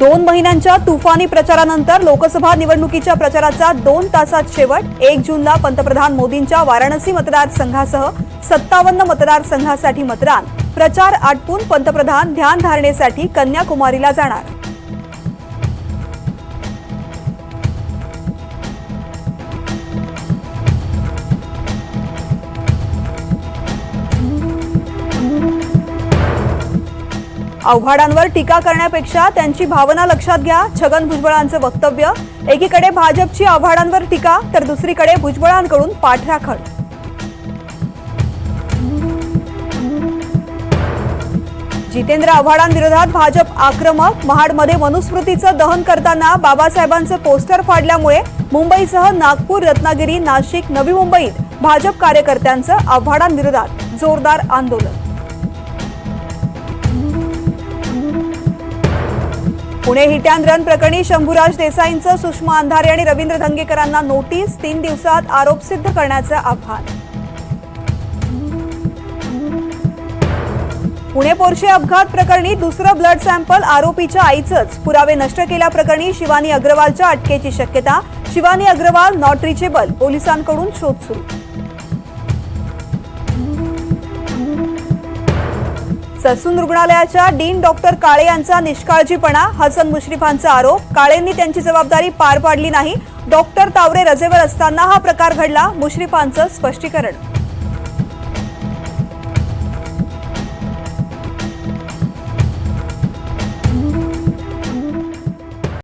2 महिन्यांच्या तुफानी प्रचारानंतर लोकसभा निवडणुकीच्या प्रचाराचा 2 तासात शेवट। 1 जूनला पंतप्रधान मोदींच्या वाराणसी मतदारसंघासह 57 मतदारसंघासाठी मतदान। प्रचार आटपून पंतप्रधान ध्यानधारणेसाठी कन्याकुमारीला जाणार। आव्हाडांवर टीका करण्यापेक्षा त्यांची भावना लक्षात घ्या, छगन भुजबळांचं वक्तव्य। एकीकडे भाजपची आव्हाडांवर टीका तर दुसरीकडे भुजबळांकडून पाठराखण। जितेंद्र आव्हाडांविरोधात भाजप आक्रमक। महाडमध्ये मनुस्मृतीचं दहन करताना बाबासाहेबांचं पोस्टर फाडल्यामुळे मुंबईसह नागपूर, रत्नागिरी, नाशिक, नवी मुंबईत भाजप कार्यकर्त्यांचं आव्हाडांविरोधात जोरदार आंदोलन। पुणे हिट अँड रन प्रकरणी शंभूराज देसाईंचं सुषमा अंधारे आणि रवींद्र धंगेकरांना नोटीस। 3 दिवसात आरोप सिद्ध करण्याचं आव्हान। पुणे पोर्शे अपघात प्रकरणी दुसरं ब्लड सॅम्पल आरोपीच्या आईचंच। पुरावे नष्ट केल्याप्रकरणी शिवानी अग्रवालच्या अटकेची शक्यता। शिवानी अग्रवाल नॉट रिचेबल, पोलिसांकडून शोध सुरू। ससून रुग्णालयाच्या डीन डॉक्टर काळे यांचा निष्काळजीपणा। हसन मुश्रीफांचा आरोप, काळेंनी त्यांची जबाबदारी पार पाडली नाही। डॉक्टर तावरे रजेवर असताना हा प्रकार घडला, मुश्रीफांचं स्पष्टीकरण।